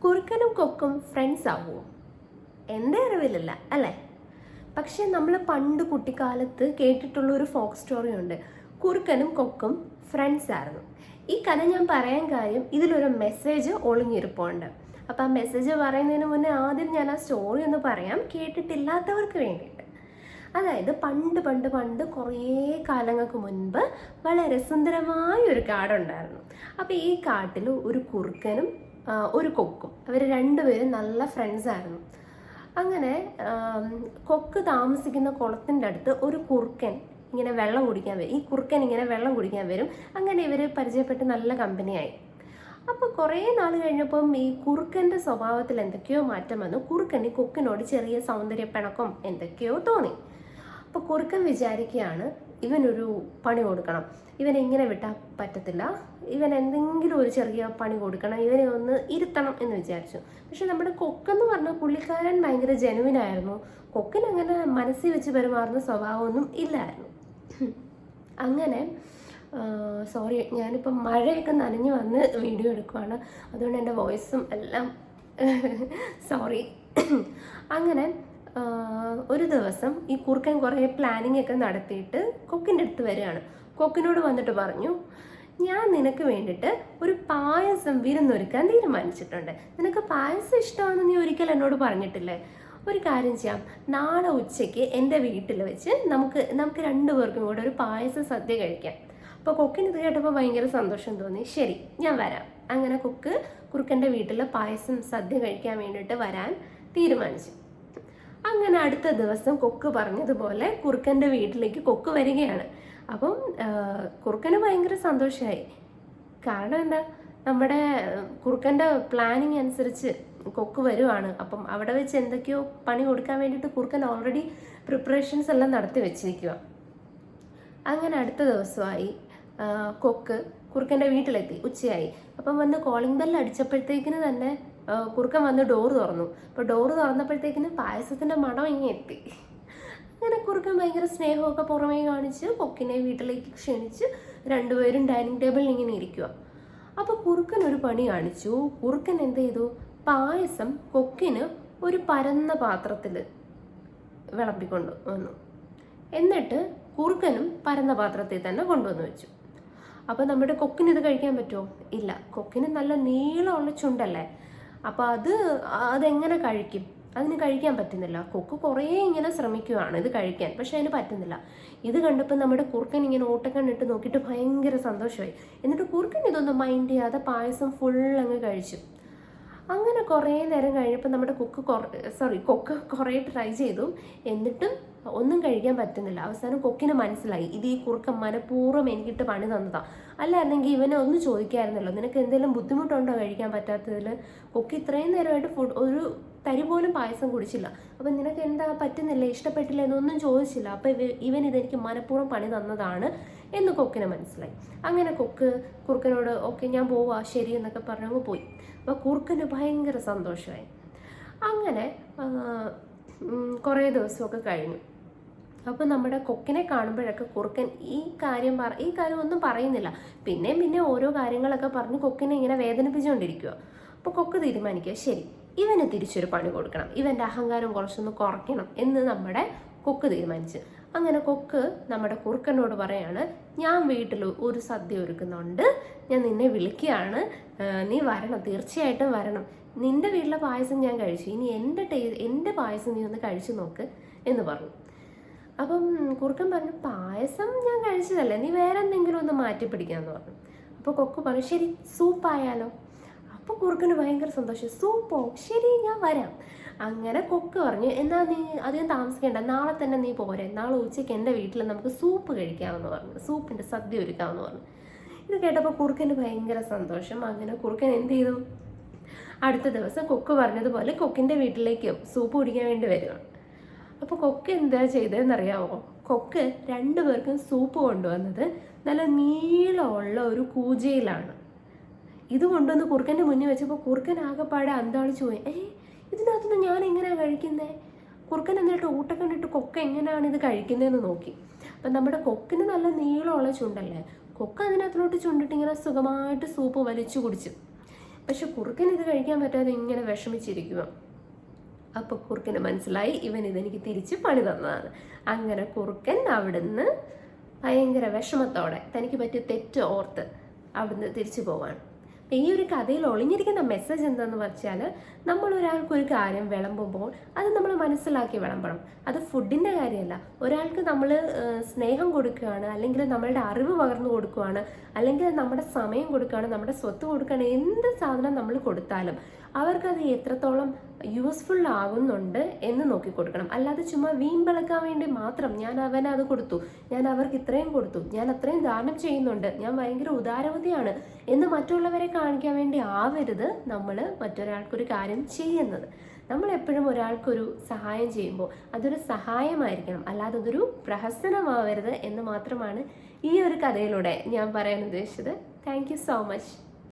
കുറുക്കനും കൊക്കും friends ആവുമോ? എൻ്റെ അറിവിലല്ല അല്ലേ. പക്ഷെ നമ്മൾ പണ്ട് കുട്ടിക്കാലത്ത് കേട്ടിട്ടുള്ള ഒരു ഫോക്ക് സ്റ്റോറി ഉണ്ട്. കുറുക്കനും കൊക്കും ഫ്രണ്ട്സ് ആയിരുന്നു. ഈ കഥ ഞാൻ പറയാൻ കാര്യം ഇതിലൊരു മെസ്സേജ് ഒളിഞ്ഞിരിപ്പുണ്ട്. അപ്പം ആ മെസ്സേജ് പറയുന്നതിന് മുന്നേ ആദ്യം ഞാൻ ആ സ്റ്റോറി ഒന്ന് പറയാം, കേട്ടിട്ടില്ലാത്തവർക്ക് വേണ്ടിയിട്ട്. അതായത് പണ്ട് പണ്ട് പണ്ട് കുറേ കാലങ്ങൾക്ക് മുൻപ് വളരെ സുന്ദരമായ ഒരു കാടുണ്ടായിരുന്നു. അപ്പോൾ ഈ കാട്ടിൽ ഒരു കുറുക്കനും ഒരു കൊക്കും, അവർ രണ്ടുപേരും നല്ല ഫ്രണ്ട്സ് ആയിരുന്നു. അങ്ങനെ കൊക്ക് താമസിക്കുന്ന കുളത്തിൻ്റെ അടുത്ത് ഒരു കുറുക്കൻ ഇങ്ങനെ വെള്ളം കുടിക്കാൻ വരും. ഈ കുറുക്കൻ ഇങ്ങനെ വെള്ളം കുടിക്കാൻ വരും. അങ്ങനെ ഇവർ പരിചയപ്പെട്ട് നല്ല കമ്പനിയായി. അപ്പോൾ കുറേ നാൾ കഴിഞ്ഞപ്പം ഈ കുറുക്കൻ്റെ സ്വഭാവത്തിൽ എന്തൊക്കെയോ മാറ്റം വന്നു. കുറുക്കന് കൊക്കിനോട് ചെറിയ സൗന്ദര്യപ്പിണക്കം എന്തൊക്കെയോ തോന്നി. അപ്പോൾ കുറുക്കൻ വിചാരിക്കുകയാണ്, ഇവനൊരു പണി കൊടുക്കണം, ഇവനെ ഇങ്ങനെ വിട്ടാൽ പറ്റത്തില്ല, ഇവൻ എന്തെങ്കിലും ഒരു ചെറിയ പണി കൊടുക്കണം, ഇവനെ ഒന്ന് ഇരുത്തണം എന്ന് വിചാരിച്ചു. പക്ഷെ നമ്മുടെ കൊക്കെന്ന് പറഞ്ഞാൽ പുള്ളിക്കാരൻ ഭയങ്കര ജെനുവിനായിരുന്നു. കൊക്കിന് അങ്ങനെ മനസ്സിൽ വെച്ച് പെരുമാറുന്ന സ്വഭാവമൊന്നും ഇല്ലായിരുന്നു. അങ്ങനെ സോറി, ഞാനിപ്പം മഴയൊക്കെ നനഞ്ഞു വന്ന് വീഡിയോ എടുക്കുവാണ്, അതുകൊണ്ട് എൻ്റെ വോയിസും എല്ലാം സോറി. അങ്ങനെ ഒരു ദിവസം ഈ കുറുക്കൻ കുറേ പ്ലാനിങ് ഒക്കെ നടത്തിയിട്ട് കൊക്കിൻ്റെ അടുത്ത് വരികയാണ്. കൊക്കിനോട് വന്നിട്ട് പറഞ്ഞു, ഞാൻ നിനക്ക് വേണ്ടിയിട്ട് ഒരു പായസം വിരുന്നൊരുക്കാൻ തീരുമാനിച്ചിട്ടുണ്ട്. നിനക്ക് പായസം ഇഷ്ടമാണെന്ന് നീ ഒരിക്കൽ എന്നോട് പറഞ്ഞിട്ടില്ലേ? ഒരു കാര്യം ചെയ്യാം, നാളെ ഉച്ചയ്ക്ക് എൻ്റെ വീട്ടിൽ വെച്ച് നമുക്ക് രണ്ടുപേർക്കും കൂടെ ഒരു പായസ സദ്യ കഴിക്കാം. അപ്പോൾ കൊക്കിന് ഇത് കേട്ടപ്പോൾ ഭയങ്കര സന്തോഷം തോന്നി. ശരി, ഞാൻ വരാം. അങ്ങനെ കുറുക്കൻ്റെ വീട്ടിൽ പായസം സദ്യ കഴിക്കാൻ വേണ്ടിയിട്ട് വരാൻ തീരുമാനിച്ചു. അങ്ങനെ അടുത്ത ദിവസം കൊക്ക് പറഞ്ഞതുപോലെ കുറുക്കൻ്റെ വീട്ടിലേക്ക് കൊക്ക് വരികയാണ്. അപ്പം കുറുക്കന് ഭയങ്കര സന്തോഷമായി. കാരണം എന്താ, നമ്മുടെ കുറുക്കൻ്റെ പ്ലാനിങ് അനുസരിച്ച് കൊക്ക് വരുവാണ്. അപ്പം അവിടെ വെച്ച് എന്തൊക്കെയോ പണി കൊടുക്കാൻ വേണ്ടിയിട്ട് കുറുക്കൻ ഓൾറെഡി പ്രിപ്പറേഷൻസ് എല്ലാം നടത്തി വെച്ചിരിക്കുക. അങ്ങനെ അടുത്ത ദിവസമായി കുറുക്കൻ്റെ വീട്ടിലെത്തി. ഉച്ചയായി. അപ്പം വന്ന് കോളിംഗ് ബെല്ല് അടിച്ചപ്പോഴത്തേക്കിന് തന്നെ കുറുക്കൻ വന്ന് ഡോറ് തുറന്നു. അപ്പോൾ ഡോറ് തുറന്നപ്പോഴത്തേക്കിന് പായസത്തിൻ്റെ മണം ഇങ്ങനെ എത്തി. അങ്ങനെ കുറുക്കൻ ഭയങ്കര സ്നേഹമൊക്കെ പുറമേ കാണിച്ച് കൊക്കിനെ വീട്ടിലേക്ക് ക്ഷണിച്ച് രണ്ടുപേരും ഡൈനിങ് ടേബിളിൽ ഇങ്ങനെ ഇരിക്കുക. അപ്പോൾ കുറുക്കൻ ഒരു പണി കാണിച്ചു. കുറുക്കൻ എന്ത് ചെയ്തു, പായസം കൊക്കിന് ഒരു പരന്ന പാത്രത്തിൽ വിളമ്പിക്കൊണ്ട് വന്നു. എന്നിട്ട് കുറുക്കനും പരന്ന പാത്രത്തിൽ തന്നെ കൊണ്ടുവന്ന് വെച്ചു. അപ്പോൾ നമ്മുടെ കൊക്കിന് ഇത് കഴിക്കാൻ പറ്റുമോ? ഇല്ല. കൊക്കിന് നല്ല നീളമുള്ള ചുണ്ടല്ലേ, അപ്പോൾ അതെങ്ങനെ കഴിക്കും? അതിന് കഴിക്കാൻ പറ്റുന്നില്ല. കൊക്ക് കുറേ ഇങ്ങനെ ശ്രമിക്കുകയാണ് ഇത് കഴിക്കാൻ, പക്ഷെ അതിന് പറ്റുന്നില്ല. ഇത് കണ്ടപ്പോൾ നമ്മുടെ കുറുക്കൻ ഇങ്ങനെ ഓട്ടക്കണ്ണിട്ട് നോക്കിയിട്ട് ഭയങ്കര സന്തോഷമായി. എന്നിട്ട് കുറുക്കൻ ഇതൊന്നും മൈൻഡ് ചെയ്യാതെ പായസം ഫുൾ അങ്ങ് കഴിച്ചു. അങ്ങനെ കുറേ നേരം കഴിഞ്ഞപ്പോൾ നമ്മുടെ കൊക്ക് കുറേ ട്രൈ ചെയ്തു, എന്നിട്ടും ഒന്നും കഴിക്കാൻ പറ്റുന്നില്ല. അവസാനം കൊക്കിന് മനസ്സിലായി, ഇത് ഈ കുറുക്കൻ മനഃപൂർവ്വം എനിക്കിട്ട് പണി തന്നതാണ്, അല്ലായിരുന്നെങ്കിൽ ഇവനെ ഒന്ന് ചോദിക്കായിരുന്നല്ലോ, നിനക്ക് എന്തെങ്കിലും ബുദ്ധിമുട്ടുണ്ടോ കഴിക്കാൻ പറ്റാത്തതിൽ? കൊക്ക് ഇത്രയും നേരമായിട്ട് ഒരു തരി പോലും പായസം കുടിച്ചില്ല, അപ്പം നിനക്ക് എന്താ പറ്റുന്നില്ല, ഇഷ്ടപ്പെട്ടില്ല എന്നൊന്നും ചോദിച്ചില്ല, അപ്പം ഇവൻ ഇതെനിക്ക് മനഃപൂർവ്വം പണി തന്നതാണ് എന്ന് കൊക്കിന് മനസ്സിലായി. അങ്ങനെ കുറുക്കനോട് ഓക്കെ ഞാൻ പോവാ ശരി എന്നൊക്കെ പറഞ്ഞങ്ങ് പോയി. അപ്പോൾ കുറുക്കന് ഭയങ്കര സന്തോഷമായി. അങ്ങനെ കുറേ ദിവസമൊക്കെ കഴിഞ്ഞു. അപ്പോൾ നമ്മുടെ കൊക്കിനെ കാണുമ്പോഴൊക്കെ കുറുക്കൻ ഈ കാര്യം ഒന്നും പറയുന്നില്ല. പിന്നെ ഓരോ കാര്യങ്ങളൊക്കെ പറഞ്ഞ് കൊക്കിനെ ഇങ്ങനെ വേദനിപ്പിച്ചുകൊണ്ടിരിക്കുക. അപ്പോൾ കൊക്ക് തീരുമാനിക്കുക, ശരി ഇവന് തിരിച്ചൊരു പണി കൊടുക്കണം, ഇവൻ്റെ അഹങ്കാരം കുറച്ചൊന്ന് കുറയ്ക്കണം എന്ന് നമ്മുടെ കൊക്ക് തീരുമാനിച്ചു. അങ്ങനെ കൊക്ക് നമ്മുടെ കുറുക്കനോട് പറയാണ്, ഞാൻ വീട്ടിൽ ഒരു സദ്യ ഒരുക്കുന്നുണ്ട്, ഞാൻ നിന്നെ വിളിക്കുകയാണ്, നീ വരണം, തീർച്ചയായിട്ടും വരണം. നിൻ്റെ വീട്ടിലെ പായസം ഞാൻ കഴിച്ചു, ഇനി എൻ്റെ പായസം നീ ഒന്ന് കഴിച്ചു നോക്ക് എന്ന് പറഞ്ഞു. അപ്പം കുറുക്കൻ പറഞ്ഞു, പായസം ഞാൻ കഴിച്ചതല്ലേ, നീ വേറെ എന്തെങ്കിലും ഒന്ന് മാറ്റി പിടിക്കാമെന്ന് പറഞ്ഞു. അപ്പോൾ കൊക്ക് പറഞ്ഞു, ശരി സൂപ്പായാലോ. അപ്പോൾ കുറുക്കന് ഭയങ്കര സന്തോഷം, സൂപ്പോ, ശരി ഞാൻ വരാം. അങ്ങനെ കൊക്ക് പറഞ്ഞു, എന്നാൽ നീ അധികം താമസിക്കേണ്ട, നാളെ തന്നെ നീ പോരെ, നാളെ ഉച്ചയ്ക്ക് എൻ്റെ വീട്ടിൽ നമുക്ക് സൂപ്പ് കഴിക്കാമെന്ന് പറഞ്ഞു, സൂപ്പിൻ്റെ സദ്യ ഒരുക്കാമെന്ന് പറഞ്ഞു. ഇത് കേട്ടപ്പോൾ കുറുക്കന് ഭയങ്കര സന്തോഷം. അങ്ങനെ കുറുക്കൻ എന്ത് ചെയ്തു, അടുത്ത ദിവസം കൊക്ക് പറഞ്ഞതുപോലെ കൊക്കിൻ്റെ വീട്ടിലേക്ക് സൂപ്പ് കുടിക്കാൻ വേണ്ടി വരികയാണ്. അപ്പോൾ കൊക്ക് എന്താ ചെയ്തതെന്നറിയാമോ? കൊക്ക് രണ്ടുപേർക്കും സൂപ്പ് കൊണ്ടുവന്നത് നല്ല നീളമുള്ള ഒരു കൂജയിലാണ്. ഇത് കൊണ്ടുവന്ന് കുറുക്കൻ്റെ മുന്നിൽ വെച്ചപ്പോൾ കുറുക്കൻ ആകെപ്പാടെ അന്താളിച്ചു പോയി. ഇതിനകത്തുനിന്ന് ഞാൻ എങ്ങനെയാണ് കഴിക്കുന്നത്? കുറുക്കൻ എന്നിട്ട് ഊട്ടക്കണ്ടിട്ട് കൊക്ക് എങ്ങനെയാണ് ഇത് കഴിക്കുന്നതെന്ന് നോക്കി. അപ്പം നമ്മുടെ കൊക്കിന് നല്ല നീളമുള്ള ചുണ്ടല്ലേ, കൊക്ക് അതിനകത്തോട്ട് ചുണ്ടിട്ട് ഇങ്ങനെ സുഖമായിട്ട് സൂപ്പ് വലിച്ചു കുടിച്ചു. പക്ഷെ കുറുക്കൻ ഇത് കഴിക്കാൻ പറ്റാതെ ഇങ്ങനെ വിഷമിച്ചിരിക്കുക. അപ്പോൾ കുറുക്കന് മനസ്സിലായി ഇവൻ ഇതെനിക്ക് തിരിച്ച് പണി തന്നതാണ്. അങ്ങനെ കുറുക്കൻ അവിടുന്ന് ഭയങ്കര വിഷമത്തോടെ തനിക്ക് പറ്റിയ തെറ്റ് ഓർത്ത് അവിടുന്ന് തിരിച്ചു പോവാണ്. അപ്പം ഈ ഒരു കഥയിൽ ഒളിഞ്ഞിരിക്കുന്ന മെസ്സേജ് എന്താണെന്ന് വെച്ചാൽ, നമ്മൾ ഒരാൾക്കൊരു കാര്യം വിളമ്പുമ്പോൾ അത് നമ്മൾ മനസ്സിലാക്കി വിളമ്പണം. അത് ഫുഡിൻ്റെ കാര്യമല്ല. ഒരാൾക്ക് നമ്മൾ സ്നേഹം കൊടുക്കുകയാണ്, അല്ലെങ്കിൽ നമ്മളുടെ അറിവ് പകർന്നു കൊടുക്കുകയാണ്, അല്ലെങ്കിൽ നമ്മുടെ സമയം കൊടുക്കുകയാണ്, നമ്മുടെ സ്വത്ത് കൊടുക്കുകയാണ്, എന്ത് സാധനം നമ്മൾ കൊടുത്താലും അവർക്കത് എത്രത്തോളം യൂസ്ഫുൾ ആകുന്നുണ്ട് എന്ന് നോക്കി കൊടുക്കണം. അല്ലാതെ ചുമ്മാ വീമ്പിളക്കാൻ വേണ്ടി മാത്രം ഞാൻ അവനത് കൊടുത്തു, ഞാൻ അവർക്ക് ഇത്രയും കൊടുത്തു, ഞാൻ അത്രയും ദാനം ചെയ്യുന്നുണ്ട്, ഞാൻ ഭയങ്കര ഉദാരവതിയാണ് എന്ന് മറ്റുള്ളവരെ കാണിക്കാൻ വേണ്ടി ആവരുത് നമ്മൾ മറ്റൊരാൾക്കൊരു കാര്യം ചെയ്യുന്നത്. നമ്മൾ എപ്പോഴും ഒരാൾക്കൊരു സഹായം ചെയ്യുമ്പോൾ അതൊരു സഹായമായിരിക്കണം, അല്ലാതെ അതൊരു പ്രഹസനമാവരുത് എന്ന് മാത്രമാണ് ഈ ഒരു കഥയിലൂടെ ഞാൻ പറയാൻ ഉദ്ദേശിച്ചത്. Thank you so much.